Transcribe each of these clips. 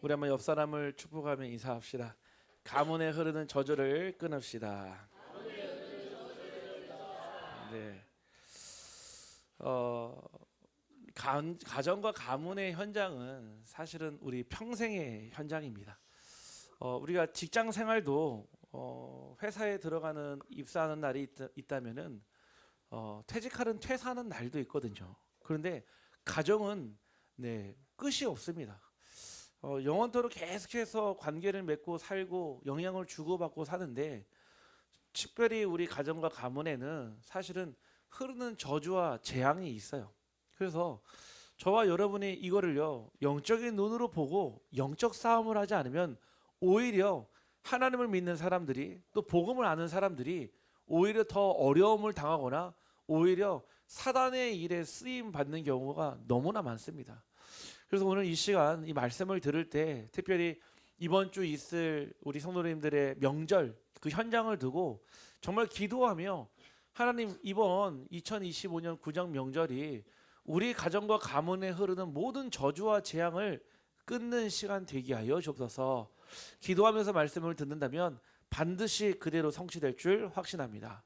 우리 한번 옆 사람을 축복하며 인사합시다. 가문에 흐르는 저주를 끊읍시다. 네. 가정과 가문의 현장은 사실은 우리 평생의 현장입니다. 우리가 직장 생활도 회사에 들어가는 입사하는 날이 있다면은 퇴직하는 퇴사하는 날도 있거든요. 그런데 가정은 끝이 없습니다. 영원토록 계속해서 관계를 맺고 살고 영향을 주고받고 사는데, 특별히 우리 가정과 가문에는 사실은 흐르는 저주와 재앙이 있어요. 그래서 저와 여러분이 이거를요 영적인 눈으로 보고 영적 싸움을 하지 않으면 오히려 하나님을 믿는 사람들이, 또 복음을 아는 사람들이 오히려 더 어려움을 당하거나 오히려 사단의 일에 쓰임 받는 경우가 너무나 많습니다. 그래서 오늘 이 시간 이 말씀을 들을 때 특별히 이번 주 있을 우리 성도님들의 명절 그 현장을 두고 정말 기도하며, 하나님 이번 2025년 구정 명절이 우리 가정과 가문에 흐르는 모든 저주와 재앙을 끊는 시간 되게 하여 주옵소서. 기도하면서 말씀을 듣는다면 반드시 그대로 성취될 줄 확신합니다.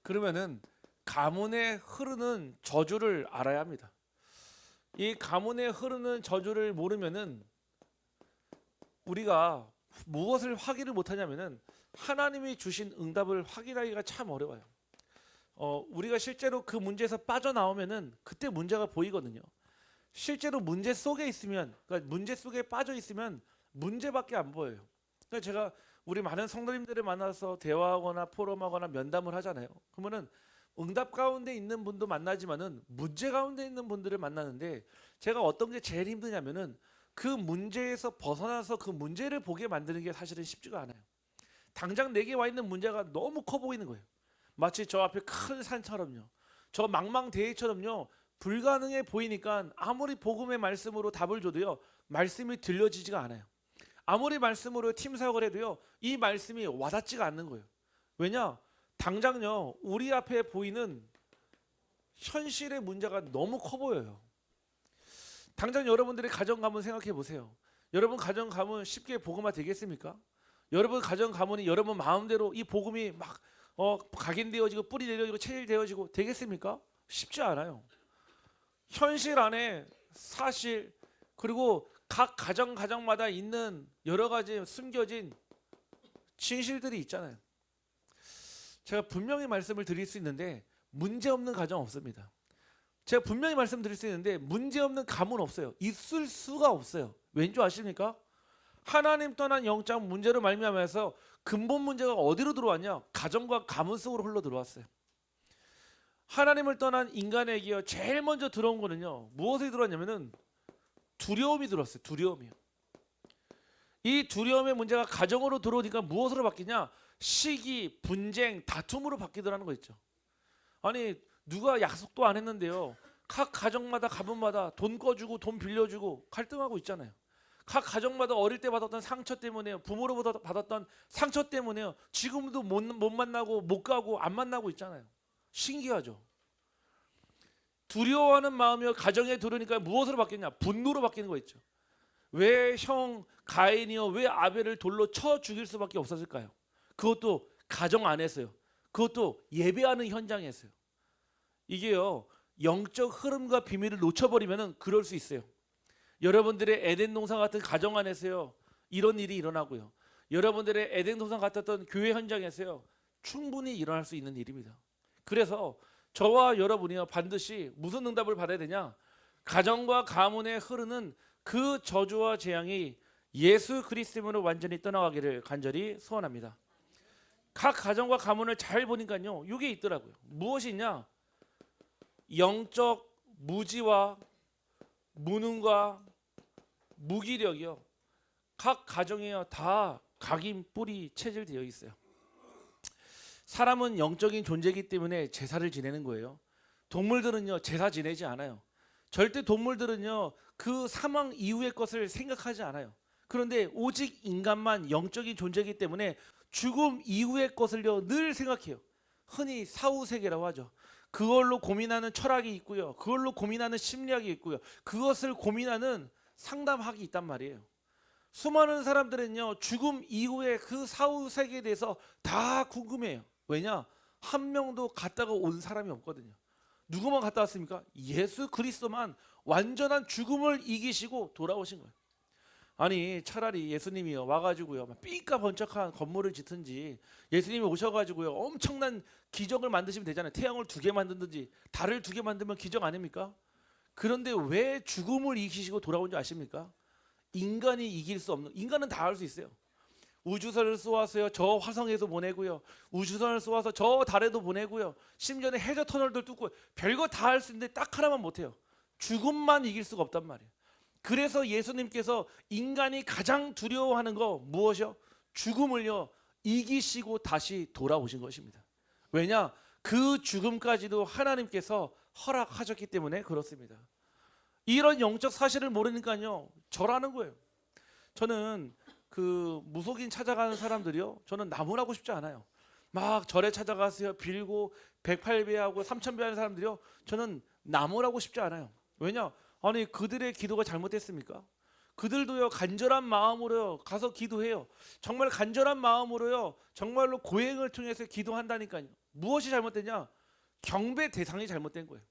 그러면은 가문에 흐르는 저주를 알아야 합니다. 이 가문에 흐르는 저주를 모르면은 우리가 무엇을 확인을 못하냐면은 하나님이 주신 응답을 확인하기가 참 어려워요. 우리가 실제로 그 문제에서 빠져나오면은 그때 문제가 보이거든요. 실제로 문제 속에 있으면, 그러니까 문제 속에 빠져 있으면 문제밖에 안 보여요. 그러니까 제가 우리 많은 성도님들을 만나서 대화하거나 포럼하거나 면담을 하잖아요. 그러면은 응답 가운데 있는 분도 만나지만은 문제 가운데 있는 분들을 만나는데, 제가 어떤 게 제일 힘드냐면은 그 문제에서 벗어나서 그 문제를 보게 만드는 게 사실은 쉽지가 않아요. 당장 내게 와 있는 문제가 너무 커 보이는 거예요. 마치 저 앞에 큰 산처럼요, 저 망망대해처럼요 불가능해 보이니까 아무리 복음의 말씀으로 답을 줘도요 말씀이 들려지지가 않아요. 아무리 말씀으로 팀사역을 해도요 이 말씀이 와닿지가 않는 거예요. 왜냐? 당장요 우리 앞에 보이는 현실의 문제가 너무 커 보여요. 당장 여러분들이 가정 가문 생각해 보세요. 여러분 가정 가문 쉽게 복음화 되겠습니까? 여러분 가정 가문이 여러분 마음대로 이 복음이 막 각인되어지고 뿌리 내려지고 체질되어지고 되겠습니까? 쉽지 않아요. 현실 안에 사실, 그리고 각 가정마다 있는 여러 가지 숨겨진 진실들이 있잖아요. 제가 분명히 말씀을 드릴 수 있는데 문제 없는 가정 없습니다. 제가 분명히 말씀드릴 수 있는데 문제 없는 가문 없어요. 있을 수가 없어요. 왠지 아십니까? 하나님 떠난 영적 문제로 말미암아서 근본 문제가 어디로 들어왔냐? 가정과 가문 속으로 흘러 들어왔어요. 하나님을 떠난 인간에게 제일 먼저 들어온 거는요 무엇이 들어왔냐면은 두려움이 들어왔어요. 두려움이요. 이 두려움의 문제가 가정으로 들어오니까 무엇으로 바뀌냐? 시기, 분쟁, 다툼으로 바뀌더라는 거 있죠. 아니 누가 약속도 안 했는데요 각 가정마다 가문마다 돈 꺼주고 돈 빌려주고 갈등하고 있잖아요. 각 가정마다 어릴 때 받았던 상처 때문에요, 부모로부터 받았던 상처 때문에요 지금도 못 만나고 못 가고 안 만나고 있잖아요. 신기하죠. 두려워하는 마음이 가정에 들어오니까 무엇으로 바뀌냐? 분노로 바뀌는 거 있죠. 왜 형 가인이요 왜 아벨을 돌로 쳐 죽일 수밖에 없었을까요? 그것도 가정 안에서요. 그것도 예배하는 현장에서요. 이게요 영적 흐름과 비밀을 놓쳐버리면은 그럴 수 있어요. 여러분들의 에덴 동산 같은 가정 안에서요 이런 일이 일어나고요, 여러분들의 에덴 동산 같았던 교회 현장에서요 충분히 일어날 수 있는 일입니다. 그래서 저와 여러분이요 반드시 무슨 응답을 받아야 되냐? 가정과 가문에 흐르는 그 저주와 재앙이 예수 그리스도로 완전히 떠나가기를 간절히 소원합니다. 각 가정과 가문을 잘 보니까요 이게 있더라고요. 무엇이 있냐? 영적 무지와 무능과 무기력이요 각 가정에요 다 각인 뿌리 체질되어 있어요. 사람은 영적인 존재이기 때문에 제사를 지내는 거예요. 동물들은요 제사 지내지 않아요. 절대 동물들은요 그 사망 이후의 것을 생각하지 않아요. 그런데 오직 인간만 영적인 존재이기 때문에 죽음 이후의 것을요 늘 생각해요. 흔히 사후세계라고 하죠. 그걸로 고민하는 철학이 있고요. 그걸로 고민하는 심리학이 있고요. 그것을 고민하는 상담학이 있단 말이에요. 수많은 사람들은요, 죽음 이후에 그 사후 세계에 대해서 다 궁금해요. 왜냐? 한 명도 갔다가 온 사람이 없거든요. 누구만 갔다 왔습니까? 예수 그리스도만 완전한 죽음을 이기시고 돌아오신 거예요. 아니 차라리 예수님이요 와가지고요 막 삐까번쩍한 건물을 짓든지, 예수님이 오셔가지고요 엄청난 기적을 만드시면 되잖아요. 태양을 2개 만든든지 달을 2개 만들면 기적 아닙니까? 그런데 왜 죽음을 이기시고 돌아온 줄 아십니까? 인간이 이길 수 없는, 인간은 다 할 수 있어요. 우주선을 쏘아서요 저 화성에도 보내고요, 우주선을 쏘아서 저 달에도 보내고요, 심지어는 해저 터널도 뚫고 별거 다 할 수 있는데 딱 하나만 못해요. 죽음만 이길 수가 없단 말이에요. 그래서 예수님께서 인간이 가장 두려워하는 거 무엇이요? 죽음을요 이기시고 다시 돌아오신 것입니다. 왜냐? 그 죽음까지도 하나님께서 허락하셨기 때문에 그렇습니다. 이런 영적 사실을 모르니까요 절하는 거예요. 저는 그 무속인 찾아가는 사람들이요, 저는 나무라고 싶지 않아요. 막 절에 찾아가서 빌고 108배하고 3000배 하는 사람들이요, 저는 나무라고 싶지 않아요. 왜냐? 아니 그들의 기도가 잘못됐습니까? 그들도요 간절한 마음으로요 가서 기도해요. 정말 간절한 마음으로요 정말로 고행을 통해서 기도한다니까요. 무엇이 잘못됐냐? 경배 대상이 잘못된 거예요.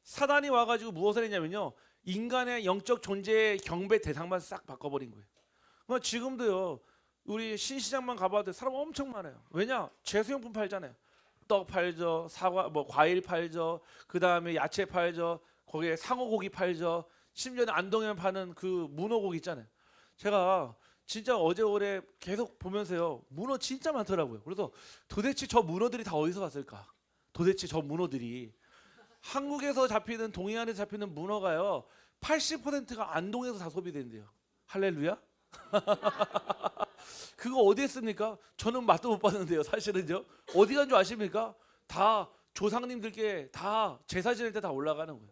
사단이 와가지고 무엇을 했냐면요, 인간의 영적 존재의 경배 대상만 싹 바꿔버린 거예요. 뭐 지금도요 우리 신시장만 가봐도 사람 엄청 많아요. 왜냐? 제수용품 팔잖아요. 떡 팔죠, 사과 뭐 과일 팔죠, 그 다음에 야채 팔죠, 거기에 상어고기 팔죠, 심지어는 안동에 파는 그 문어고기 있잖아요. 제가 진짜 어제오래 계속 보면서요 문어 진짜 많더라고요. 그래서 도대체 저 문어들이 다 어디서 왔을까? 도대체 저 문어들이 한국에서 잡히는, 동해안에서 잡히는 문어가요 80%가 안동에서 다 소비된대요. 할렐루야. 그거 어디에 씁니까? 저는 맛도 못 봤는데요 사실은요. 어디 간 줄 아십니까? 다 조상님들께 다 제사 지낼 때 다 올라가는 거예요.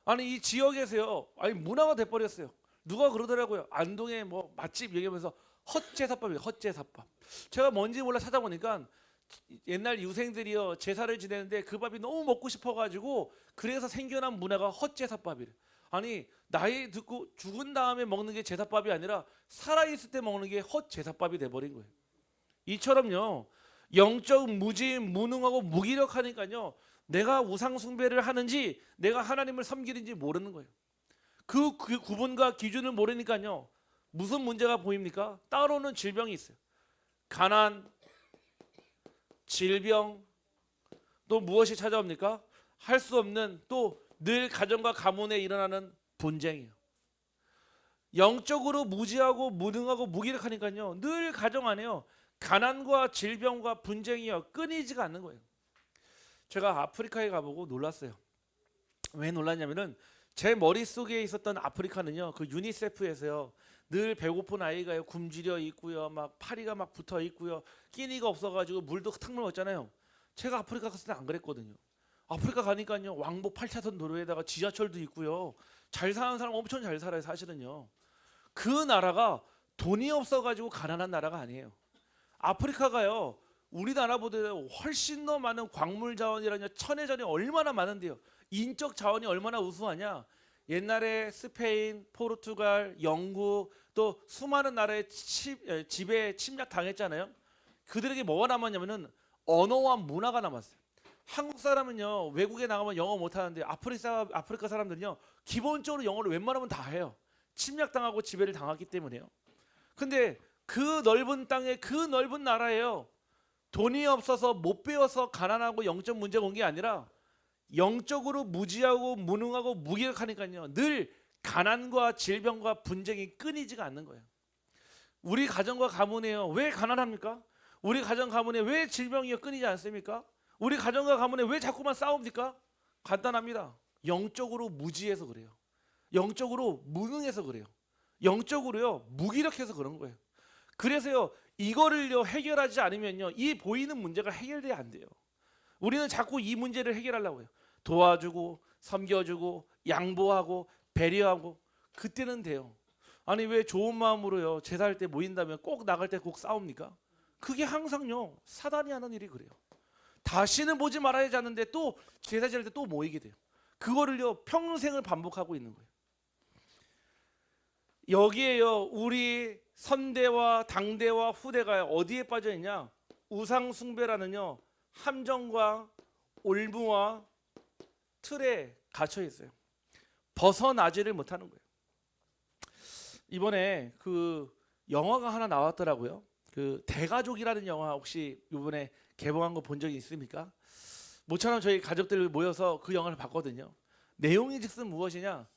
아니 이 지역에서요 아니 문화가 돼버렸어요. 누가 그러더라고요. 안동에 뭐 맛집 얘기하면서 헛제사밥이에요. 헛제사밥. 제가 뭔지 몰라 찾아보니까 옛날 유생들이요 제사를 지내는데 그 밥이 너무 먹고 싶어가지고 그래서 생겨난 문화가 헛제사밥이래. 아니 나이 듣고 죽은 다음에 먹는 게 제사밥이 아니라 살아있을 때 먹는 게 헛제사밥이 돼버린 거예요. 이처럼요 영적 무지 무능하고 무기력하니까요 내가 우상 숭배를 하는지 내가 하나님을 섬기는지 모르는 거예요. 그 구분과 기준을 모르니까요 무슨 문제가 보입니까? 따로는 질병이 있어요. 가난, 질병, 또 무엇이 찾아옵니까? 할 수 없는, 또 늘 가정과 가문에 일어나는 분쟁이에요. 영적으로 무지하고 무능하고 무기력하니까요 늘 가정 안에요 가난과 질병과 분쟁이요 끊이지가 않는 거예요. 제가 아프리카에 가보고 놀랐어요. 왜 놀랐냐면은 제 머릿속에 있었던 아프리카는요 그 유니세프에서요 늘 배고픈 아이가요 굶주려 있고요 막 파리가 막 붙어 있고요 끼니가 없어가지고 물도 흙탕물 먹잖아요. 제가 아프리카 갔을 때 안 그랬거든요. 아프리카 가니까요 왕복 8차선 도로에다가 지하철도 있고요 잘 사는 사람 엄청 잘 살아요 사실은요. 그 나라가 돈이 없어가지고 가난한 나라가 아니에요. 아프리카가요 우리나라보다 훨씬 더 많은 광물 자원이라냐 천혜 자원이 얼마나 많은데요. 인적 자원이 얼마나 우수하냐. 옛날에 스페인, 포르투갈, 영국 또 수많은 나라의 지배 침략 당했잖아요. 그들에게 뭐가 남았냐면은 언어와 문화가 남았어요. 한국 사람은요 외국에 나가면 영어 못하는데 아프리카 사람들은요 기본적으로 영어를 웬만하면 다 해요. 침략당하고 지배를 당했기 때문에요. 근데 그 넓은 땅에 그 넓은 나라에요 돈이 없어서 못 배워서 가난하고 영적 문제가 온 게 아니라 영적으로 무지하고 무능하고 무기력하니까요 늘 가난과 질병과 분쟁이 끊이지가 않는 거예요. 우리 가정과 가문에요 왜 가난합니까? 우리 가정 가문에 왜 질병이 끊이지 않습니까? 우리 가정과 가문에 왜 자꾸만 싸웁니까? 간단합니다. 영적으로 무지해서 그래요. 영적으로 무능해서 그래요. 영적으로요 무기력해서 그런 거예요. 그래서요 이거를요 해결하지 않으면요 이 보이는 문제가 해결돼야 안 돼요. 우리는 자꾸 이 문제를 해결하려고 해요. 도와주고 섬겨주고 양보하고 배려하고 그때는 돼요. 아니 왜 좋은 마음으로요 제사할 때 모인다면 꼭 나갈 때 꼭 싸웁니까? 그게 항상요 사단이 하는 일이 그래요. 다시는 보지 말아야지 하는데 또 제사 지낼 때 또 모이게 돼요. 그거를요 평생을 반복하고 있는 거예요. 여기에요 우리 선대와 당대와 후대가 어디에 빠져 있냐? 우상 숭배라는요 함정과 올무와 틀에 갇혀 있어요. 벗어나지를 못하는 거예요. 이번에 그 영화가 하나 나왔더라고요. 그 대가족이라는 영화 혹시 이번에 개봉한 거 본 적이 있습니까? 모처럼 저희 가족들 모여서 그 영화를 봤거든요. 내용이 즉슨 무엇이냐?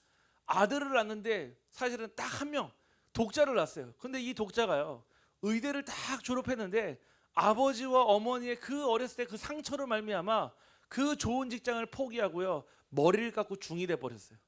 아들을 낳는데 사실은 딱 한 명 독자를 낳았어요. 근데 이 독자가요 의대를 딱 졸업했는데 아버지와 어머니의 그 어렸을 때 그 상처로 말미암아 그 좋은 직장을 포기하고요 머리를 깎고 중이 돼 버렸어요.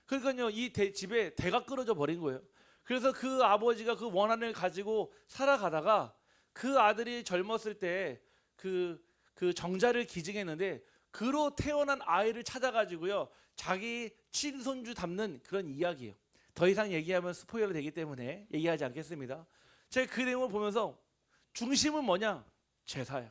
그러니까요 이 집에 대가 끊어져 버린 거예요. 그래서 그 아버지가 그 원한을 가지고 살아가다가 그 아들이 젊었을 때 그 정자를 기증했는데 그로 태어난 아이를 찾아가지고요 자기 친손주 담는 그런 이야기예요. 더 이상 얘기하면 스포일러 되기 때문에 얘기하지 않겠습니다. 제가 그 내용을 보면서 중심은 뭐냐? 제사예요.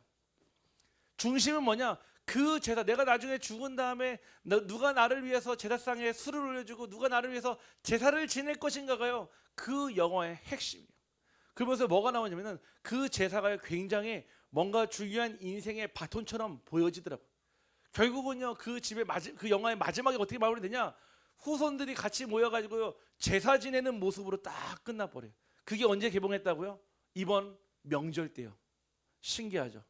중심은 뭐냐? 그 제사, 내가 나중에 죽은 다음에 누가 나를 위해서 제사상에 술을 올려주고 누가 나를 위해서 제사를 지낼 것인가가요 그 영화의 핵심이에요. 그러면서 뭐가 나오냐면은 그 제사가 굉장히 뭔가 중요한 인생의 바톤처럼 보여지더라고요. 결국은요 그 집의 그 영화의 마지막에 어떻게 마무리되냐? 후손들이 같이 모여가지고요 제사 지내는 모습으로 딱 끝나버려요. 그게 언제 개봉했다고요? 이번 명절 때요. 신기하죠.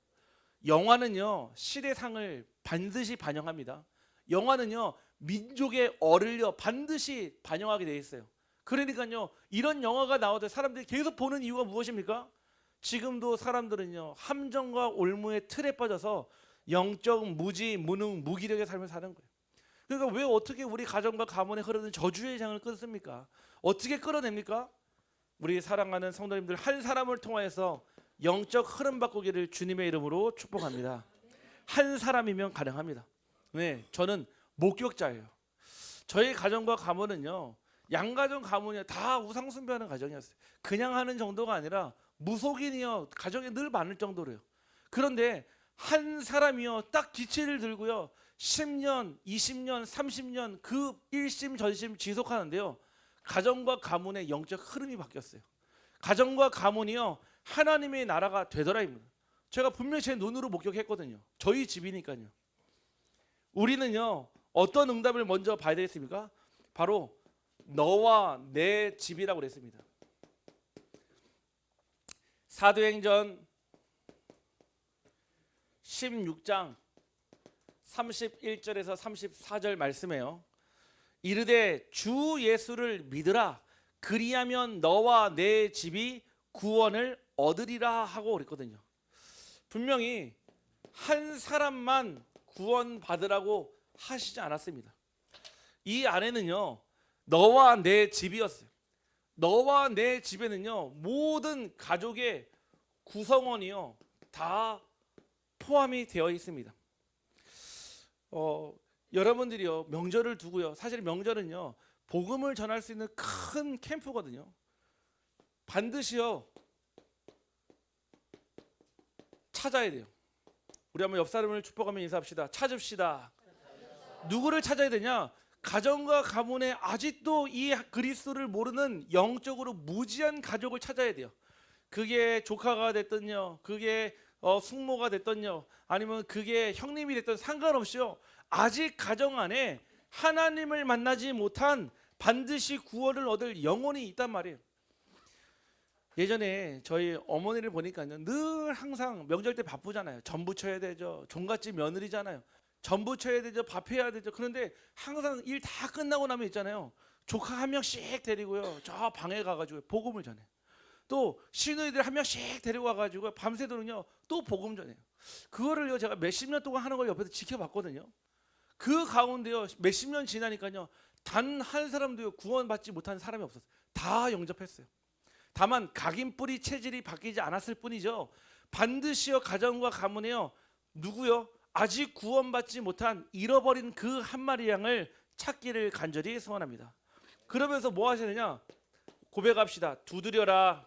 영화는요 시대상을 반드시 반영합니다. 영화는요 민족의 얼을요 반드시 반영하게 돼 있어요. 그러니까요 이런 영화가 나오도 사람들이 계속 보는 이유가 무엇입니까? 지금도 사람들은요 함정과 올무의 틀에 빠져서 영적 무지, 무능, 무기력의 삶을 사는 거예요. 그러니까 왜 어떻게 우리 가정과 가문에 흐르는 저주의 장을 끊습니까? 어떻게 끌어냅니까? 우리 사랑하는 성도님들 한 사람을 통하여서 영적 흐름 바꾸기를 주님의 이름으로 축복합니다. 한 사람이면 가능합니다. 네, 저는 목격자예요. 저희 가정과 가문은요 양가정 가문이 다 우상 숭배하는 가정이었어요. 그냥 하는 정도가 아니라 무속인이요 가정에 늘 많을 정도로요. 그런데 한 사람이요 딱 뒤치를 들고요 10년, 20년, 30년 그 일심 전심 지속하는데요 가정과 가문의 영적 흐름이 바뀌었어요. 가정과 가문이요 하나님의 나라가 되더라입니다. 제가 분명히 제 눈으로 목격했거든요. 저희 집이니까요. 우리는요 어떤 응답을 먼저 봐야 되겠습니까? 바로 너와 내 집이라고 그랬습니다. 사도행전 16장 31절에서 34절 말씀에요. 이르되 주 예수를 믿으라 그리하면 너와 내 집이 구원을 얻으리라 하고 그랬거든요. 분명히 한 사람만 구원 받으라고 하시지 않았습니다. 이 안에는요 너와 내 집이었어요. 너와 내 집에는요 모든 가족의 구성원이요 다 포함이 되어 있습니다. 여러분들이요 명절을 두고요 사실 명절은요 복음을 전할 수 있는 큰 캠프거든요. 반드시요 찾아야 돼요. 우리 한번 옆 사람을 축복하며 인사합시다. 찾읍시다. 누구를 찾아야 되냐? 가정과 가문에 아직도 이 그리스도를 모르는 영적으로 무지한 가족을 찾아야 돼요. 그게 조카가 됐든요 그게 숙모가 됐든요 아니면 그게 형님이 됐든 상관없이요 아직 가정 안에 하나님을 만나지 못한 반드시 구원을 얻을 영혼이 있단 말이에요. 예전에 저희 어머니를 보니까요 늘 항상 명절 때 바쁘잖아요. 전부 쳐야 되죠. 종갓집 며느리잖아요. 전부 쳐야 되죠. 밥해야 되죠. 그런데 항상 일 다 끝나고 나면 있잖아요 조카 한 명씩 데리고요 저 방에 가가지고 복음을 전해요. 또 시누이들 한 명씩 데리고 와가지고 밤새도록요 또 복음 전해요. 그거를요 제가 몇십 년 동안 하는 걸 옆에서 지켜봤거든요. 그 가운데요 몇십 년 지나니까요 단 한 사람도요 구원받지 못한 사람이 없었어요. 다 영접했어요. 다만 각인뿌리 체질이 바뀌지 않았을 뿐이죠. 반드시요 가정과 가문에요 누구요 아직 구원받지 못한 잃어버린 그 한 마리 양을 찾기를 간절히 소원합니다. 그러면서 뭐 하셔야 되냐? 고백합시다. 두드려라.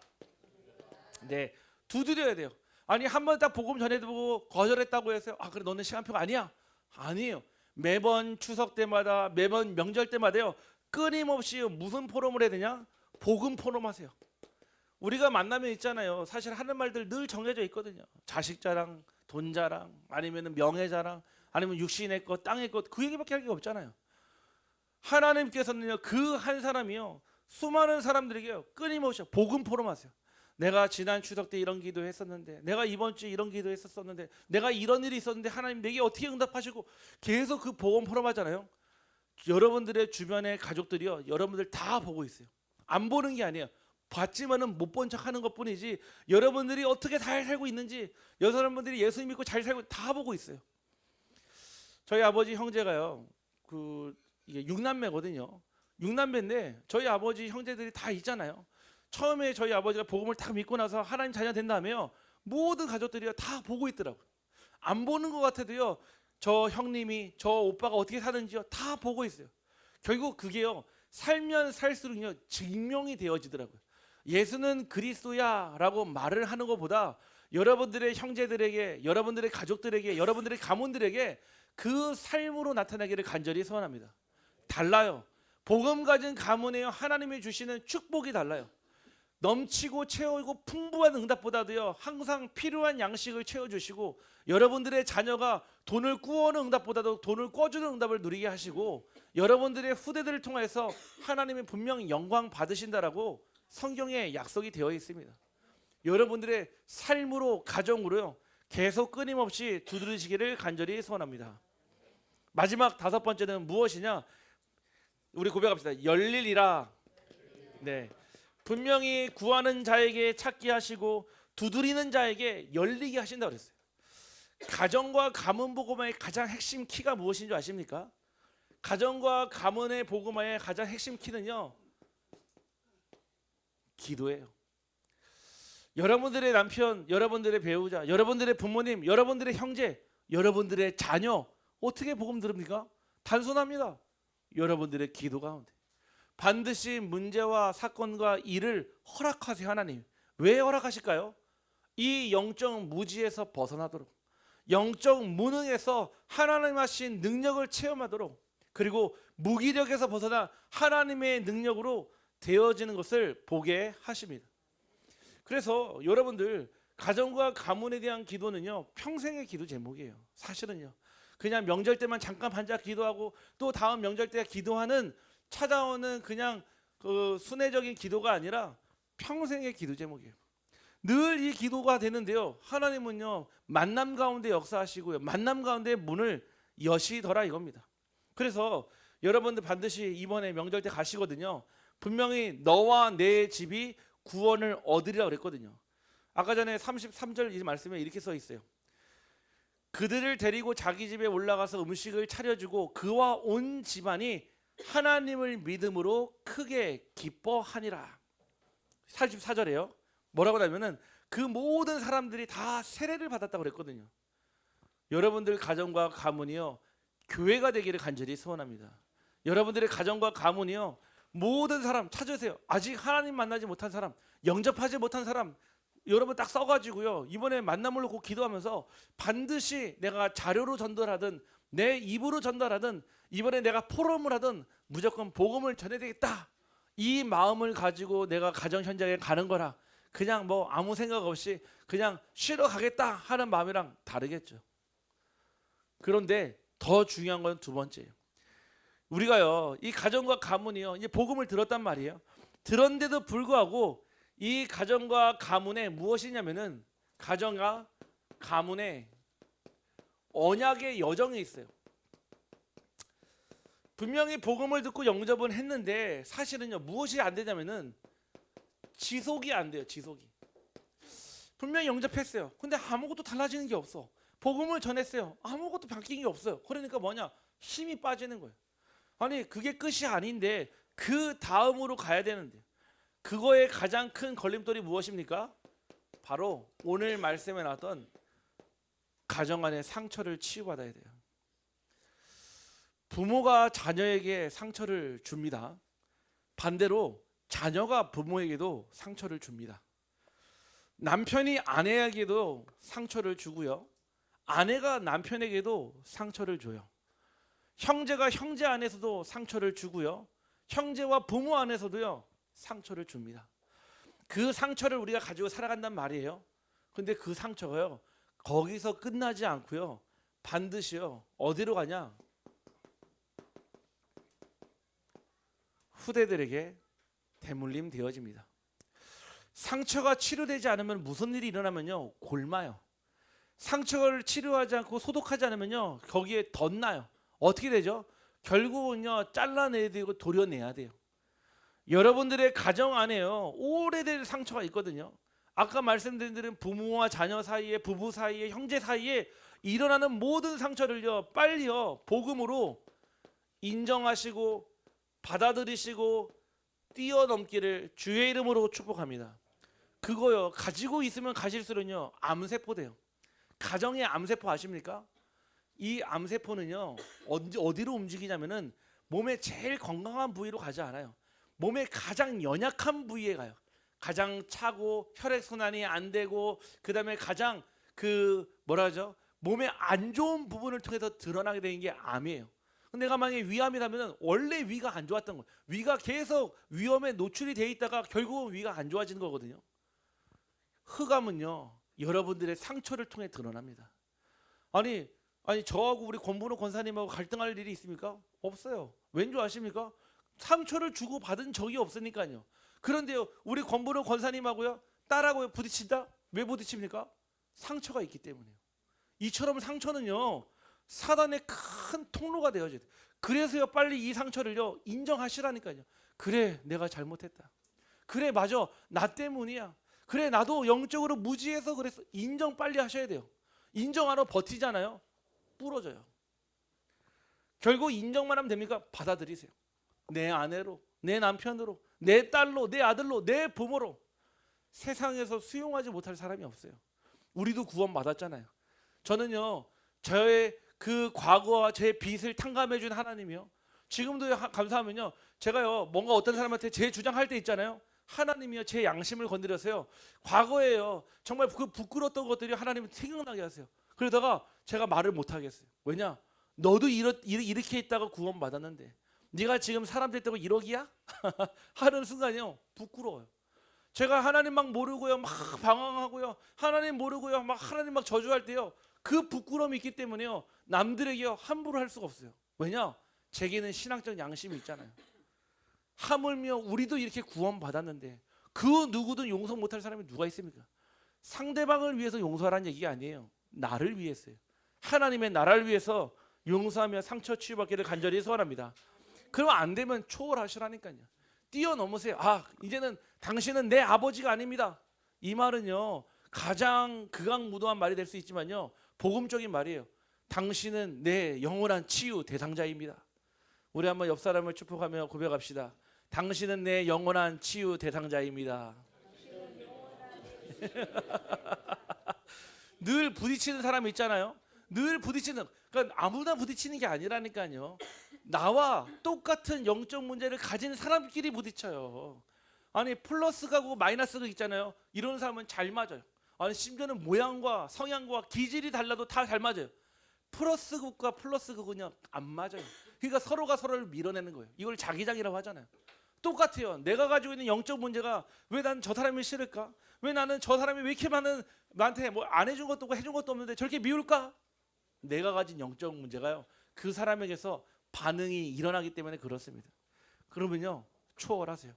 네, 두드려야 돼요. 아니 한 번 딱 복음 전해드리고 거절했다고 해서 그래 너는 시간표가 아니야? 아니에요. 매번 추석 때마다 매번 명절 때마다요 끊임없이 무슨 포럼을 해야 되냐? 복음 포럼 하세요. 우리가 만나면 있잖아요. 사실 하는 말들 늘 정해져 있거든요. 자식 자랑, 돈 자랑, 아니면 명예 자랑, 아니면 육신의 것, 땅의 것, 그 얘기밖에 할 게 없잖아요. 하나님께서는요 그 한 사람이요 수많은 사람들에게요 끊임없이 복음 포럼 하세요. 내가 지난 추석 때 이런 기도 했었는데, 내가 이번 주에 이런 기도 했었는데, 내가 이런 일이 있었는데 하나님 내게 어떻게 응답하시고, 계속 그 복음 포럼 하잖아요. 여러분들의 주변의 가족들이요 여러분들 다 보고 있어요. 안 보는 게 아니에요. 봤지만은 못 본 척하는 것뿐이지, 여러분들이 어떻게 잘 살고 있는지, 여러분들이 예수 믿고 잘 살고 다 보고 있어요. 저희 아버지 형제가요 이게 6남매거든요. 6남매인데 저희 아버지 형제들이 다 있잖아요. 처음에 저희 아버지가 복음을 딱 믿고 나서 하나님 자녀 된 다음에요 모든 가족들이 다 보고 있더라고요. 안 보는 것 같아도요 저 형님이 저 오빠가 어떻게 사는지요 다 보고 있어요. 결국 그게요 살면 살수록요 증명이 되어지더라고요. 예수는 그리스도야 라고 말을 하는 것보다 여러분들의 형제들에게, 여러분들의 가족들에게, 여러분들의 가문들에게 그 삶으로 나타나기를 간절히 소원합니다. 달라요. 복음 가진 가문에요 하나님이 주시는 축복이 달라요. 넘치고 채우고 풍부한 응답보다도요 항상 필요한 양식을 채워주시고, 여러분들의 자녀가 돈을 꾸어오는 응답보다도 돈을 꿔주는 응답을 누리게 하시고, 여러분들의 후대들을 통해서 하나님이 분명히 영광 받으신다라고 성경에 약속이 되어 있습니다. 여러분들의 삶으로, 가정으로요 계속 끊임없이 두드리시기를 간절히 소원합니다. 마지막 5번째는 무엇이냐? 우리 고백합시다. 열리리라. 네. 분명히 구하는 자에게 찾게 하시고 두드리는 자에게 열리게 하신다고 그랬어요. 가정과 가문 복음화의 가장 핵심 키가 무엇인 줄 아십니까? 가정과 가문의 복음화의 가장 핵심 키는요 기도예요. 여러분들의 남편, 여러분들의 배우자, 여러분들의 부모님, 여러분들의 형제, 여러분들의 자녀 어떻게 복음 들읍니까? 단순합니다. 여러분들의 기도 가운데 반드시 문제와 사건과 일을 허락하세요. 하나님 왜 허락하실까요? 이 영적 무지에서 벗어나도록, 영적 무능에서 하나님 하신 능력을 체험하도록, 그리고 무기력에서 벗어나 하나님의 능력으로 되어지는 것을 보게 하십니다. 그래서 여러분들 가정과 가문에 대한 기도는요 평생의 기도 제목이에요. 사실은요 그냥 명절 때만 잠깐 반짝 기도하고 또 다음 명절 때 기도하는 찾아오는 그냥 그 순회적인 기도가 아니라 평생의 기도 제목이에요. 늘 이 기도가 되는데요 하나님은요 만남 가운데 역사하시고요 만남 가운데 문을 여시더라 이겁니다. 그래서 여러분들 반드시 이번에 명절 때 가시거든요 분명히 너와 내 집이 구원을 얻으리라 그랬거든요. 아까 전에 33절 이 말씀에 이렇게 써 있어요. 그들을 데리고 자기 집에 올라가서 음식을 차려주고 그와 온 집안이 하나님을 믿음으로 크게 기뻐하니라. 44절에요 뭐라고 하냐면은 그 모든 사람들이 다 세례를 받았다고 그랬거든요. 여러분들 가정과 가문이요 교회가 되기를 간절히 소원합니다. 여러분들의 가정과 가문이요 모든 사람 찾으세요. 아직 하나님 만나지 못한 사람, 영접하지 못한 사람 여러분 딱 써가지고요 이번에 만남을 놓고 기도하면서 반드시 내가 자료로 전달하든 내 입으로 전달하든 이번에 내가 포럼을 하든 무조건 복음을 전해야 되겠다, 이 마음을 가지고 내가 가정 현장에 가는 거라 그냥 뭐 아무 생각 없이 그냥 쉬러 가겠다 하는 마음이랑 다르겠죠. 그런데 더 중요한 건 두 번째예요. 우리가요 이 가정과 가문이요 이제 복음을 들었단 말이에요. 들었는데도 불구하고 이 가정과 가문에 무엇이냐면은 가정과 가문에 언약의 여정이 있어요. 분명히 복음을 듣고 영접은 했는데 사실은요 무엇이 안 되냐면은 지속이 안 돼요. 지속이. 분명히 영접했어요. 근데 아무것도 달라지는 게 없어. 복음을 전했어요. 아무것도 바뀐 게 없어요. 그러니까 뭐냐? 힘이 빠지는 거예요. 아니 그게 끝이 아닌데 그 다음으로 가야 되는데 그거의 가장 큰 걸림돌이 무엇입니까? 바로 오늘 말씀에 나왔던 가정 안의 상처를 치유받아야 돼요. 부모가 자녀에게 상처를 줍니다. 반대로 자녀가 부모에게도 상처를 줍니다. 남편이 아내에게도 상처를 주고요. 아내가 남편에게도 상처를 줘요. 형제가 형제 안에서도 상처를 주고요. 형제와 부모 안에서도요, 상처를 줍니다. 그 상처를 우리가 가지고 살아간단 말이에요. 근데 그 상처가요, 거기서 끝나지 않고요, 반드시요, 어디로 가냐? 후대들에게 대물림 되어집니다. 상처가 치료되지 않으면 무슨 일이 일어나면요, 골마요. 상처를 치료하지 않고 소독하지 않으면요, 거기에 덧나요. 어떻게 되죠? 결국은요, 잘라내야 되고 도려내야 돼요. 여러분들의 가정 안에요, 오래된 상처가 있거든요. 아까 말씀드린 대로 부모와 자녀 사이에, 부부 사이에, 형제 사이에 일어나는 모든 상처를요, 빨리요, 복음으로 인정하시고 받아들이시고 뛰어넘기를 주의 이름으로 축복합니다. 그거요, 가지고 있으면 가실수록요, 암세포 돼요. 가정의 암세포 아십니까? 이 암세포는요, 어디로 움직이냐면은 몸의 제일 건강한 부위로 가지 않아요. 몸의 가장 연약한 부위에 가요. 가장 차고 혈액순환이 안 되고, 그 다음에 가장 몸의 안 좋은 부분을 통해서 드러나게 되는 게 암이에요. 근데 내가 만약에 위암이라면 원래 위가 안 좋았던 거예요. 위가 계속 위험에 노출이 돼 있다가 결국은 위가 안 좋아지는 거거든요. 흑암은요, 여러분들의 상처를 통해 드러납니다. 아니 저하고 우리 권분호 권사님하고 갈등할 일이 있습니까? 없어요. 왠지 아십니까? 상처를 주고 받은 적이 없으니까요. 그런데요, 우리 권분호 권사님하고요, 딸하고 부딪힌다? 왜 부딪힙니까? 상처가 있기 때문에요. 이처럼 상처는요, 사단의 큰 통로가 되어져야 돼요. 그래서요, 빨리 이 상처를요, 인정하시라니까요. 그래, 내가 잘못했다. 그래, 맞아, 나 때문이야. 그래, 나도 영적으로 무지해서 그랬어. 인정 빨리 하셔야 돼요. 인정 안 하고 버티잖아요, 부러져요. 결국 인정만 하면 됩니까? 받아들이세요. 내 아내로, 내 남편으로, 내 딸로, 내 아들로, 내 부모로. 세상에서 수용하지 못할 사람이 없어요. 우리도 구원 받았잖아요. 저는요, 저의 그 과거와 제 빚을 탕감해 준 하나님이요, 지금도 감사하면요, 제가요, 뭔가 어떤 사람한테 제 주장할 때 있잖아요, 하나님이요, 제 양심을 건드려서요, 과거에요, 정말 그 부끄러웠던 것들이 하나님이 생각나게 하세요. 그러다가 제가 말을 못 하겠어요. 왜냐? 너도 이렇게 있다가 구원 받았는데 네가 지금 사람 됐다고 1억이야? 하는 순간이요, 부끄러워요. 제가 하나님 막 모르고요, 막 방황하고요, 하나님 모르고요, 막 하나님 막 저주할 때요, 그 부끄러움이 있기 때문에요, 남들에게요, 함부로 할 수가 없어요. 왜냐? 제게는 신앙적 양심이 있잖아요. 하물며 우리도 이렇게 구원 받았는데 그 누구든 용서 못할 사람이 누가 있습니까? 상대방을 위해서 용서하라는 얘기가 아니에요. 나를 위해서요. 하나님의 나라를 위해서 용서하며 상처 치유받기를 간절히 소원합니다. 그럼 안 되면 초월하시라니까요. 뛰어넘으세요. 이제는 당신은 내 아버지가 아닙니다. 이 말은요, 가장 극악무도한 말이 될 수 있지만요, 복음적인 말이에요. 당신은 내 영원한 치유 대상자입니다. 우리 한번 옆 사람을 축복하며 고백합시다. 당신은 내 영원한 치유 대상자입니다. 늘 부딪히는 사람 있잖아요. 늘 부딪히는, 그러니까 아무나 부딪히는 게 아니라니까요. 나와 똑같은 영적 문제를 가진 사람끼리 부딪혀요. 아니, 플러스가 고 마이너스가 있잖아요. 이런 사람은 잘 맞아요. 아니, 심지어는 모양과 성향과 기질이 달라도 다 잘 맞아요. 플러스극과 플러스극은요, 안 맞아요. 그러니까 서로가 서로를 밀어내는 거예요. 이걸 자기장이라고 하잖아요. 똑같아요. 내가 가지고 있는 영적 문제가 왜 난 저 사람이 싫을까? 왜 나는 저 사람이 왜 이렇게 많은, 나한테 뭐 안 해준 것도 없고 해준 것도 없는데 저렇게 미울까? 내가 가진 영적 문제가요, 그 사람에게서 반응이 일어나기 때문에 그렇습니다. 그러면요, 초월하세요.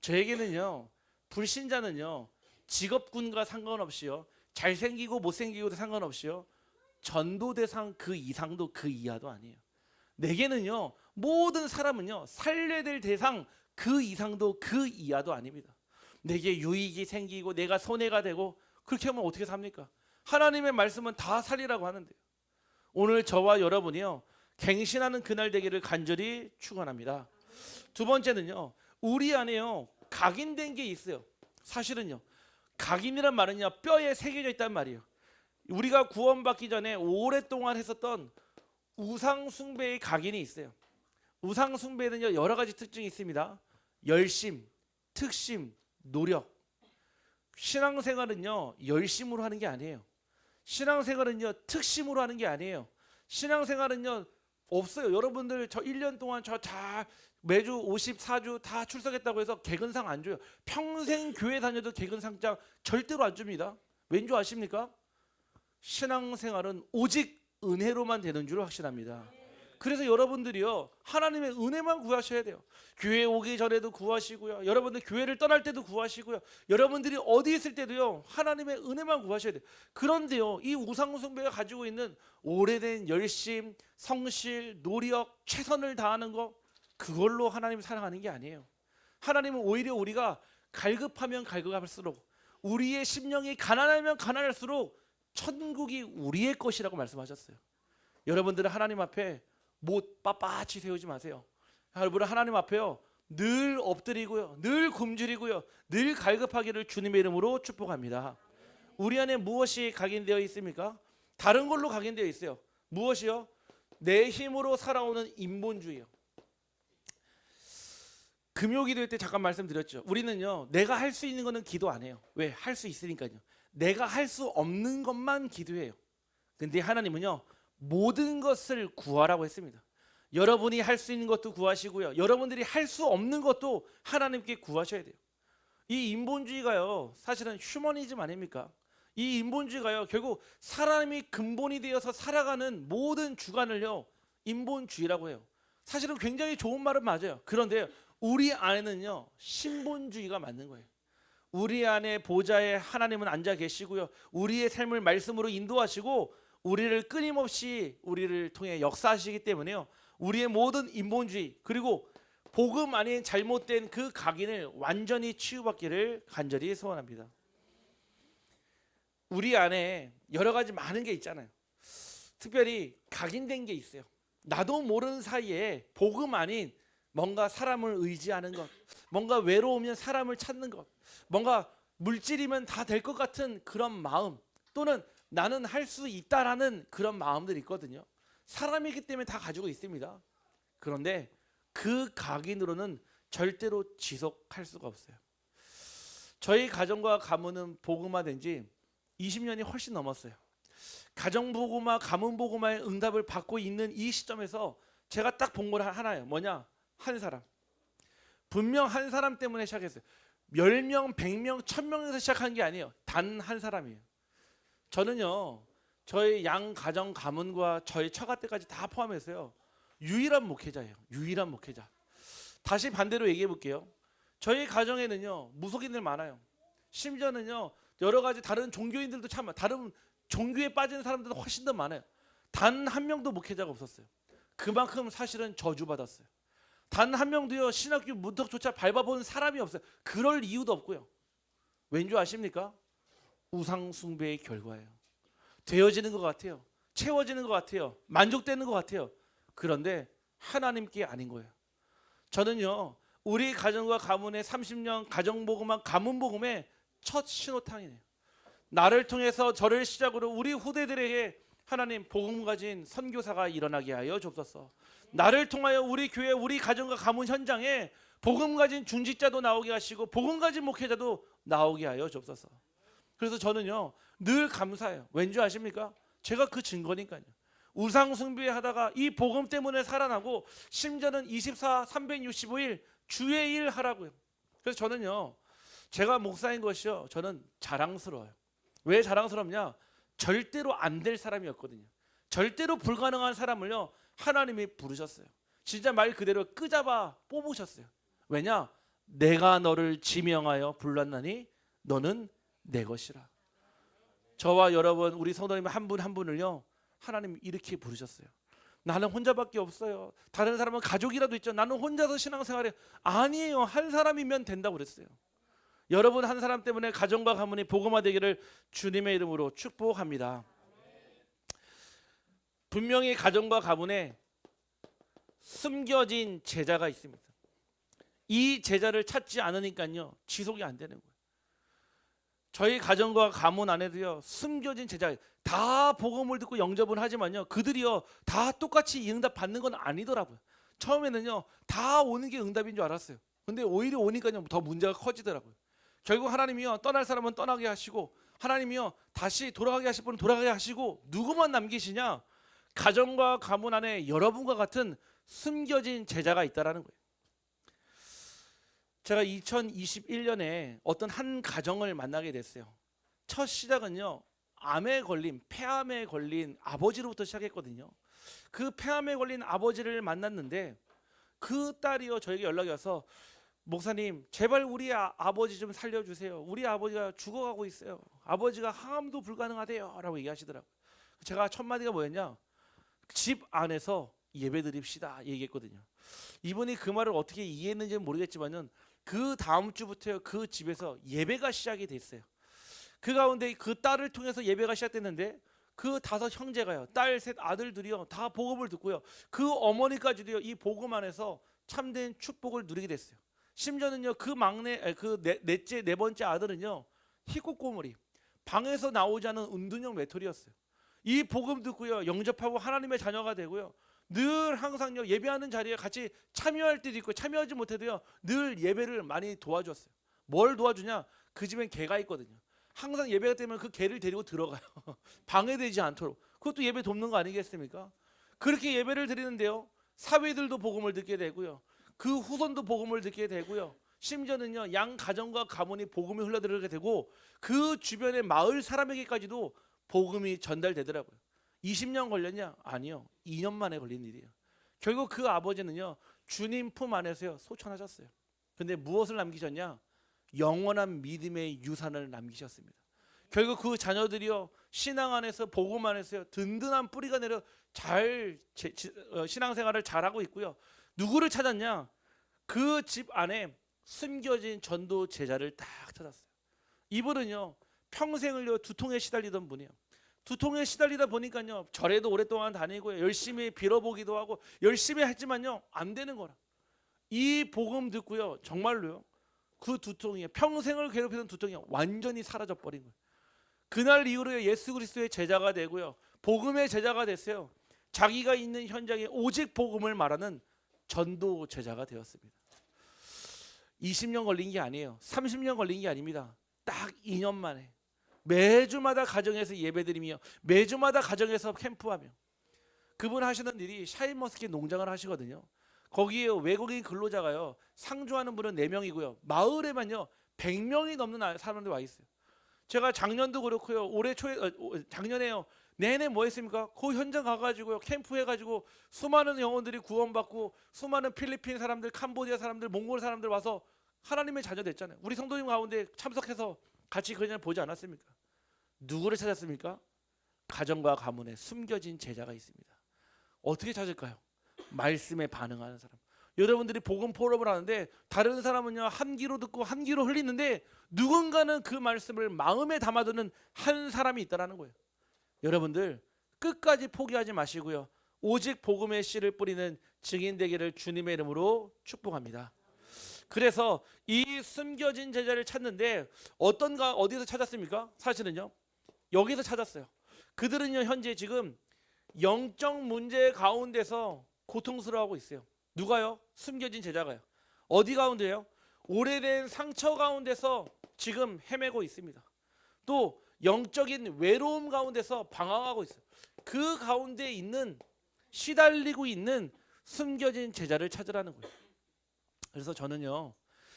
저에게는요, 불신자는요, 직업군과 상관없이요, 잘생기고 못생기고도 상관없이요, 전도 대상 그 이상도 그 이하도 아니에요. 내게는요, 모든 사람은요, 살려야 될 대상 그 이상도 그 이하도 아닙니다. 내게 유익이 생기고 내가 손해가 되고 그렇게 하면 어떻게 삽니까? 하나님의 말씀은 다 살리라고 하는데요. 오늘 저와 여러분이요, 갱신하는 그날 되기를 간절히 축원합니다. 두 번째는요, 우리 안에요, 각인된 게 있어요. 사실은요, 각인이란 말은요, 뼈에 새겨져 있단 말이에요. 우리가 구원받기 전에 오랫동안 했었던 우상 숭배의 각인이 있어요. 우상 숭배는요, 여러 가지 특징이 있습니다. 열심, 특심, 노력. 신앙생활은요 열심으로 하는 게 아니에요. 신앙생활은요 특심으로 하는 게 아니에요. 신앙생활은요 없어요. 여러분들 저 1년 동안 저 다 매주 54주 다 출석했다고 해서 개근상 안 줘요. 평생 교회 다녀도 개근상장 절대로 안 줍니다. 왠 줄 아십니까? 신앙생활은 오직 은혜로만 되는 줄 확신합니다. 그래서 여러분들이요 하나님의 은혜만 구하셔야 돼요. 교회 오기 전에도 구하시고요, 여러분들 교회를 떠날 때도 구하시고요, 여러분들이 어디 있을 때도요 하나님의 은혜만 구하셔야 돼요. 그런데요 이 우상숭배가 가지고 있는 오래된 열심, 성실, 노력, 최선을 다하는 거, 그걸로 하나님을 사랑하는 게 아니에요. 하나님은 오히려 우리가 갈급하면 갈급할수록, 우리의 심령이 가난하면 가난할수록 천국이 우리의 것이라고 말씀하셨어요. 여러분들은 하나님 앞에 못 빳빳이 세우지 마세요. 여러분 하나님 앞에요 늘 엎드리고요, 늘 굶주리고요, 늘 갈급하기를 주님의 이름으로 축복합니다. 우리 안에 무엇이 각인되어 있습니까? 다른 걸로 각인되어 있어요. 무엇이요? 내 힘으로 살아오는 인본주의요. 금요기도회 때 잠깐 말씀드렸죠. 우리는요 내가 할 수 있는 거는 기도 안 해요. 왜? 할 수 있으니까요. 내가 할 수 없는 것만 기도해요. 근데 하나님은요 모든 것을 구하라고 했습니다. 여러분이 할 수 있는 것도 구하시고요, 여러분들이 할 수 없는 것도 하나님께 구하셔야 돼요. 이 인본주의가요 사실은 휴머니즘 아닙니까? 이 인본주의가요 결국 사람이 근본이 되어서 살아가는 모든 주관을요 인본주의라고 해요. 사실은 굉장히 좋은 말은 맞아요. 그런데 우리 안에는요 신본주의가 맞는 거예요. 우리 안에 보좌에 하나님은 앉아 계시고요, 우리의 삶을 말씀으로 인도하시고 우리를 끊임없이 우리를 통해 역사하시기 때문에요 우리의 모든 인본주의 그리고 복음 아닌 잘못된 그 각인을 완전히 치유받기를 간절히 소원합니다. 우리 안에 여러 가지 많은 게 있잖아요. 특별히 각인된 게 있어요. 나도 모르는 사이에 복음 아닌 뭔가 사람을 의지하는 것, 뭔가 외로우면 사람을 찾는 것, 뭔가 물질이면 다 될 것 같은 그런 마음, 또는 나는 할 수 있다라는 그런 마음들이 있거든요. 사람이기 때문에 다 가지고 있습니다. 그런데 그 각인으로는 절대로 지속할 수가 없어요. 저희 가정과 가문은 복음화된 지 20년이 훨씬 넘었어요. 가정복음화, 가문복음화의 응답을 받고 있는 이 시점에서 제가 딱 본 걸 하나예요. 뭐냐? 한 사람. 분명 한 사람 때문에 시작했어요. 10명, 100명, 1000명에서 시작한 게 아니에요. 단 한 사람이에요. 저는요 저희 양 가정 가문과 저희 처가 때까지 다 포함해서요 유일한 목회자예요. 유일한 목회자. 다시 반대로 얘기해 볼게요. 저희 가정에는요 무속인들 많아요. 심지어는요 여러 가지 다른 종교인들도 참, 다른 종교에 빠진 사람들도 훨씬 더 많아요. 단 한 명도 목회자가 없었어요. 그만큼 사실은 저주받았어요. 단 한 명도요 신학교 문턱조차 밟아본 사람이 없어요. 그럴 이유도 없고요. 왠 줄 아십니까? 우상 숭배의 결과예요. 되어지는 것 같아요. 채워지는 것 같아요. 만족되는 것 같아요. 그런데 하나님께 아닌 거예요. 저는요 우리 가정과 가문의 30년 가정복음한 가문복음의 첫 신호탄이네요. 나를 통해서 저를 시작으로 우리 후대들에게 하나님 복음 가진 선교사가 일어나게 하여 주옵소서. 나를 통하여 우리 교회, 우리 가정과 가문 현장에 복음 가진 중직자도 나오게 하시고 복음 가진 목회자도 나오게 하여 주옵소서. 그래서 저는요 늘 감사해요. 왠지 아십니까? 제가 그 증거니까요. 우상 숭배하다가 이 복음 때문에 살아나고 심지어는 24, 365일 주의 일 하라고요. 그래서 저는요 제가 목사인 것이요 저는 자랑스러워요. 왜 자랑스럽냐? 절대로 안 될 사람이었거든요. 절대로 불가능한 사람을요 하나님이 부르셨어요. 진짜 말 그대로 끄잡아 뽑으셨어요. 왜냐? 내가 너를 지명하여 불렀나니 너는 내 것이라. 저와 여러분 우리 성도님 한 분 한 분을요 하나님 이렇게 부르셨어요. 나는 혼자밖에 없어요. 다른 사람은 가족이라도 있죠. 나는 혼자서 신앙생활해. 아니에요. 한 사람이면 된다고 그랬어요. 여러분 한 사람 때문에 가정과 가문이 복음화되기를 주님의 이름으로 축복합니다. 분명히 가정과 가문에 숨겨진 제자가 있습니다. 이 제자를 찾지 않으니까요 지속이 안 되는 거예요. 저희 가정과 가문 안에도요 숨겨진 제자, 다 복음을 듣고 영접은 하지만요 그들이요 다 똑같이 이 응답 받는 건 아니더라고요. 처음에는요 다 오는 게 응답인 줄 알았어요. 근데 오히려 오니까요 더 문제가 커지더라고요. 결국 하나님이요 떠날 사람은 떠나게 하시고 하나님이요 다시 돌아가게 하실 분은 돌아가게 하시고 누구만 남기시냐? 가정과 가문 안에 여러분과 같은 숨겨진 제자가 있다라는 거예요. 제가 2021년에 어떤 한 가정을 만나게 됐어요. 첫 시작은요 암에 걸린 폐암에 걸린 아버지로부터 시작했거든요. 그 폐암에 걸린 아버지를 만났는데 그 딸이요 저에게 연락이 와서 목사님 제발 우리 아버지 좀 살려주세요. 우리 아버지가 죽어가고 있어요. 아버지가 항암도 불가능하대요 라고 얘기하시더라고요. 제가 첫 마디가 뭐였냐? 집 안에서 예배 드립시다 얘기했거든요. 이분이 그 말을 어떻게 이해했는지는 모르겠지만은 그 다음 주부터 그 집에서 예배가 시작이 됐어요. 그 가운데 그 딸을 통해서 예배가 시작됐는데 그 5 형제가요 딸 3 아들들이요 다 복음을 듣고요 그 어머니까지도요 이 복음 안에서 참된 축복을 누리게 됐어요. 심지어는요 그 막내 넷째 4번째 아들은요 희꼬꼬물이 방에서 나오지 않은 은둔형 외톨이였어요. 이 복음 듣고요 영접하고 하나님의 자녀가 되고요 늘 항상요 예배하는 자리에 같이 참여할 때도 있고 참여하지 못해도요 늘 예배를 많이 도와줬어요. 뭘 도와주냐? 그 집엔 개가 있거든요. 항상 예배가 되면 그 개를 데리고 들어가요. 방해되지 않도록. 그것도 예배 돕는 거 아니겠습니까? 그렇게 예배를 드리는데요 사위들도 복음을 듣게 되고요 그 후손도 복음을 듣게 되고요 심지어는요 양 가정과 가문이 복음이 흘러들게 되고 그 주변의 마을 사람에게까지도 복음이 전달되더라고요. 20년 걸렸냐? 아니요 2년 만에 걸린 일이에요. 결국 그 아버지는요 주님 품 안에서요 소천하셨어요. 근데 무엇을 남기셨냐? 영원한 믿음의 유산을 남기셨습니다. 결국 그 자녀들이요 신앙 안에서 복음 안에서요 든든한 뿌리가 내려 잘 신앙생활을 잘하고 있고요. 누구를 찾았냐? 그 집 안에 숨겨진 전도 제자를 딱 찾았어요. 이분은요 평생을요 두통에 시달리던 분이에요. 두통에 시달리다 보니까요 절에도 오랫동안 다니고요 열심히 빌어보기도 하고 열심히 했지만요 안 되는 거라. 이 복음 듣고요 정말로요 그 두통이 평생을 괴롭히던 두통이 완전히 사라져 버린 거예요. 그날 이후로 예수 그리스도의 제자가 되고요 복음의 제자가 됐어요. 자기가 있는 현장에 오직 복음을 말하는 전도 제자가 되었습니다. 20년 걸린 게 아니에요. 30년 걸린 게 아닙니다. 딱 2년 만에 매주마다 가정에서 예배드리며 매주마다 가정에서 캠프하며 그분 하시는 일이 샤인머스켓 농장을 하시거든요. 거기에 외국인 근로자가요 상주하는 분은 4명이고요 마을에만요 100명이 넘는 사람들이 와 있어요. 제가 작년도 그렇고요 올해 초에 작년에요 내내 뭐 했습니까? 그 현장 가가지고요 캠프 해가지고 수많은 영혼들이 구원받고 수많은 필리핀 사람들, 캄보디아 사람들, 몽골 사람들 와서 하나님의 자녀 됐잖아요. 우리 성도님 가운데 참석해서 같이 그냥 보지 않았습니까? 누구를 찾았습니까? 가정과 가문에 숨겨진 제자가 있습니다. 어떻게 찾을까요? 말씀에 반응하는 사람. 여러분들이 복음 포럼을 하는데 다른 사람은요 한 귀로 듣고 한 귀로 흘리는데 누군가는 그 말씀을 마음에 담아두는 한 사람이 있다라는 거예요. 여러분들 끝까지 포기하지 마시고요 오직 복음의 씨를 뿌리는 증인 되기를 주님의 이름으로 축복합니다. 그래서 이 숨겨진 제자를 찾는데 어디서 찾았습니까? 사실은요 여기서 찾았어요. 그들은요 현재 지금 영적 문제 가운데서 고통스러워하고 있어요. 누가요? 숨겨진 제자가요. 어디 가운데요? 오래된 상처 가운데서 지금 헤매고 있습니다. 또 영적인 외로움 가운데서 방황하고 있어요. 그 가운데 있는 시달리고 있는 숨겨진 제자를 찾으라는 거예요. 그래서 저는요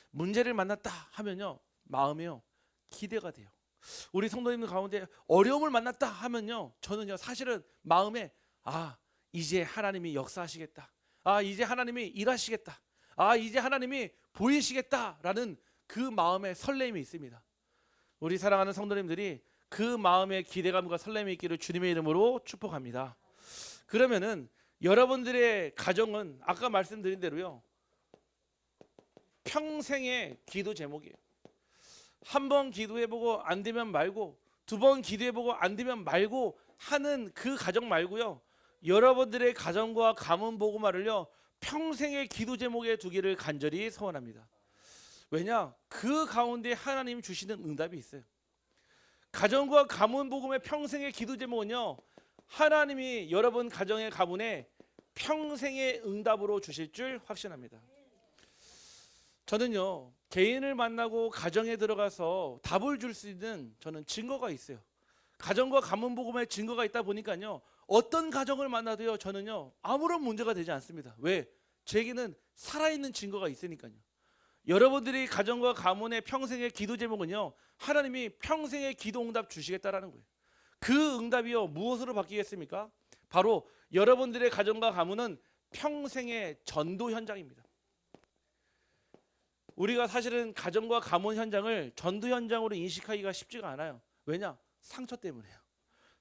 문제를 만났다 하면요 마음에요 기대가 돼요. 우리 성도님들 가운데 어려움을 만났다 하면요 저는요 사실은 마음에 이제 하나님이 역사하시겠다. 이제 하나님이 일하시겠다. 이제 하나님이 보이시겠다라는 그 마음의 설렘이 있습니다. 우리 사랑하는 성도님들이 그 마음의 기대감과 설렘이 있기를 주님의 이름으로 축복합니다. 그러면은 여러분들의 가정은 아까 말씀드린 대로요 평생의 기도 제목이에요. 한 번 기도해보고 안 되면 말고 2번 기도해보고 안 되면 말고 하는 그 가정 말고요 여러분들의 가정과 가문 복음화를요 평생의 기도 제목에 두기를 간절히 소원합니다. 왜냐? 그 가운데 하나님 주시는 응답이 있어요. 가정과 가문 복음의 평생의 기도 제목은요 하나님이 여러분 가정의 가문에 평생의 응답으로 주실 줄 확신합니다. 저는요, 개인을 만나고 가정에 들어가서 답을 줄 수 있는 저는 증거가 있어요. 가정과 가문 복음의 증거가 있다 보니까요, 어떤 가정을 만나도요, 저는요 아무런 문제가 되지 않습니다. 왜? 제게는 살아있는 증거가 있으니까요. 여러분들이 가정과 가문의 평생의 기도 제목은요, 하나님이 평생의 기도 응답 주시겠다라는 거예요. 그 응답이요 무엇으로 바뀌겠습니까? 바로 여러분들의 가정과 가문은 평생의 전도 현장입니다. 우리가 사실은 가정과 가문 현장을 전도 현장으로 인식하기가 쉽지가 않아요. 왜냐? 상처 때문에요.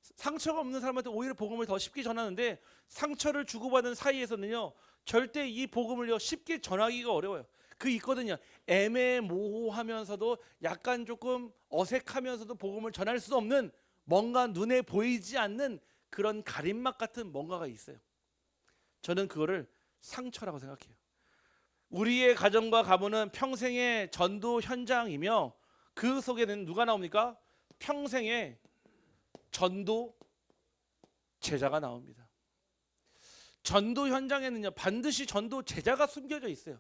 상처가 없는 사람한테 오히려 복음을 더 쉽게 전하는데, 상처를 주고받은 사이에서는요 절대 이 복음을요 쉽게 전하기가 어려워요. 그 있거든요. 애매모호하면서도 약간 조금 어색하면서도 복음을 전할 수 없는, 뭔가 눈에 보이지 않는 그런 가림막 같은 뭔가가 있어요. 저는 그거를 상처라고 생각해요. 우리의 가정과 가문은 평생의 전도 현장이며, 그 속에는 누가 나옵니까? 평생의 전도 제자가 나옵니다. 전도 현장에는요 반드시 전도 제자가 숨겨져 있어요.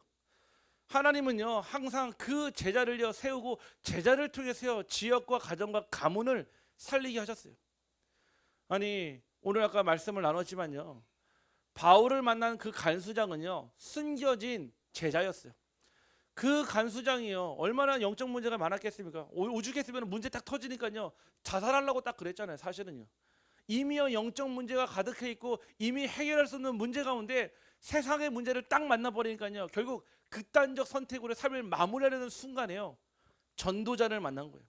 하나님은요 항상 그 제자를요 세우고, 제자를 통해서요 지역과 가정과 가문을 살리게 하셨어요. 아니, 오늘 아까 말씀을 나눴지만요, 바울을 만난 그 간수장은요 숨겨진 제자였어요. 그 간수장이요 얼마나 영적 문제가 많았겠습니까? 오죽했으면 문제 딱 터지니까요 자살하려고 딱 그랬잖아요. 사실은요 이미요 영적 문제가 가득해 있고 이미 해결할 수 없는 문제 가운데 세상의 문제를 딱 만나버리니까요 결국 극단적 선택으로 삶을 마무리하려는 순간에요 전도자를 만난 거예요.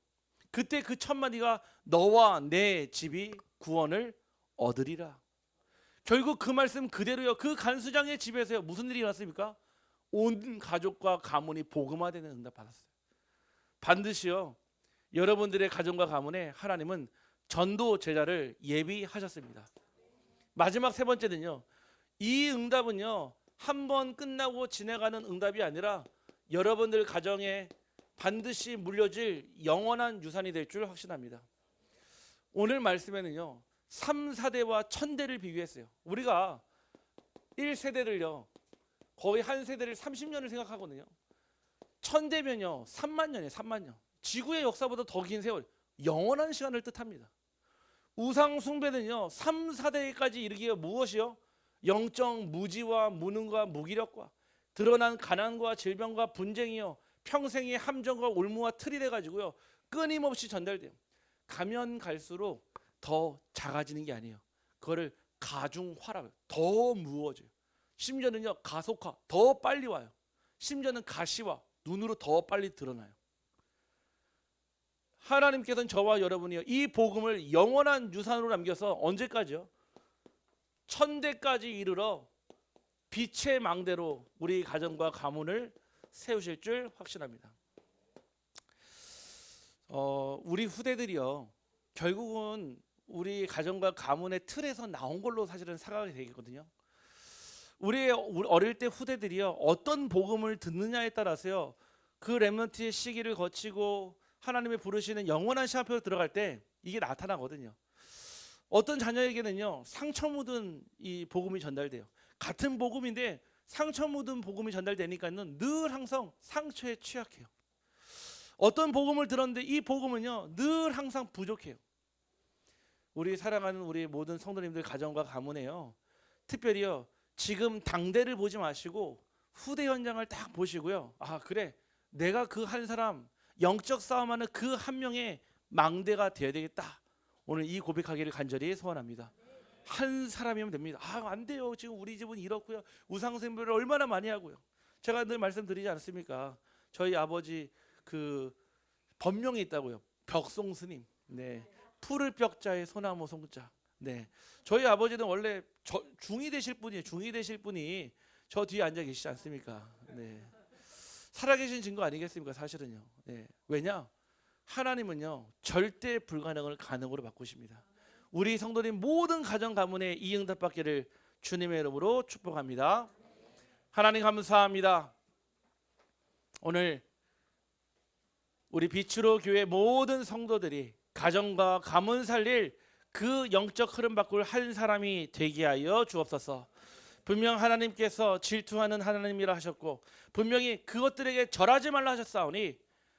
그때 그 첫 마디가 너와 내 집이 구원을 얻으리라. 결국 그 말씀 그대로요, 그 간수장의 집에서요 무슨 일이 일어났습니까? 온 가족과 가문이 복음화되는 응답 받았어요. 반드시요 여러분들의 가정과 가문에 하나님은 전도 제자를 예비하셨습니다. 마지막 세 번째는요, 이 응답은요 한 번 끝나고 지나가는 응답이 아니라 여러분들 가정에 반드시 물려질 영원한 유산이 될 줄 확신합니다. 오늘 말씀에는요 3, 4대와 1000대를 비교했어요. 우리가 1세대를요 거의 한 세대를 30년을 생각하거든요. 1000대면요 3만 년이에요. 3만 년. 지구의 역사보다 더 긴 세월, 영원한 시간을 뜻합니다. 우상 숭배는요 3, 4대까지 이르기가 무엇이요? 영적 무지와 무능과 무기력과 드러난 가난과 질병과 분쟁이요 평생의 함정과 올무와 틀이 돼가지고요 끊임없이 전달돼요. 가면 갈수록 더 작아지는 게 아니에요. 그거를 가중화라고 해요. 더 무거워져요. 심지어는요 가속화, 더 빨리 와요. 심지어는 가시화, 눈으로 더 빨리 드러나요. 하나님께서는 저와 여러분이요 이 복음을 영원한 유산으로 남겨서 언제까지요? 1000대까지 이르러 빛의 망대로 우리 가정과 가문을 세우실 줄 확신합니다. 우리 후대들이요 결국은 우리 가정과 가문의 틀에서 나온 걸로 사실은 생각이 되거든요. 우리 어릴 때 후대들이요 어떤 복음을 듣느냐에 따라서요 그 렘넌트의 시기를 거치고 하나님의 부르시는 영원한 시간표로 들어갈 때 이게 나타나거든요. 어떤 자녀에게는요 상처 묻은 이 복음이 전달돼요. 같은 복음인데 상처 묻은 복음이 전달되니까는 늘 항상 상처에 취약해요. 어떤 복음을 들었는데 이 복음은요 늘 항상 부족해요. 우리 사랑하는 우리 모든 성도님들 가정과 가문에요 특별히요 지금 당대를 보지 마시고 후대 현장을 딱 보시고요, 아 그래 내가 그 한 사람, 영적 싸움하는 그 한 명의 망대가 되어야 되겠다. 오늘 이 고백하기를 간절히 소원합니다. 한 사람이면 됩니다. 아 안 돼요. 지금 우리 집은 이렇고요. 우상숭배를 얼마나 많이 하고요. 제가 늘 말씀드리지 않습니까? 저희 아버지 그 법명이 있다고요. 벽송 스님. 네. 푸를 벽자에 소나무 송자. 네. 저희 아버지는 원래 중이 되실 분이에요. 중이 되실 분이 저 뒤에 앉아 계시지 않습니까? 네. 살아계신 증거 아니겠습니까? 사실은요. 네. 왜냐? 하나님은요 절대 불가능을 가능으로 바꾸십니다. 우리 성도님 모든 가정 가문에 이 응답 받기를 주님의 이름으로 축복합니다. 하나님 감사합니다. 오늘 우리 빛으로 교회 모든 성도들이 가정과 가문 살릴 그 영적 흐름 바꿀 한 사람이 되게 하여 주옵소서. 분명 하나님께서 질투하는 하나님이라 하셨고 분명히 그것들에게 절하지 말라 하셨사오니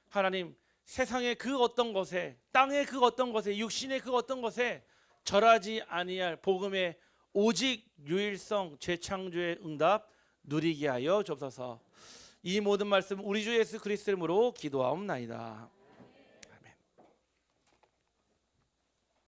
하나님 세상의 그 어떤 것에 땅의 그 어떤 것에 육신의 그 어떤 것에 절하지 아니할 복음의 오직 유일성 재창조의 응답 누리게 하여 주옵소서. 이 모든 말씀 우리 주 예수 그리스도 이름으로 기도하옵나이다.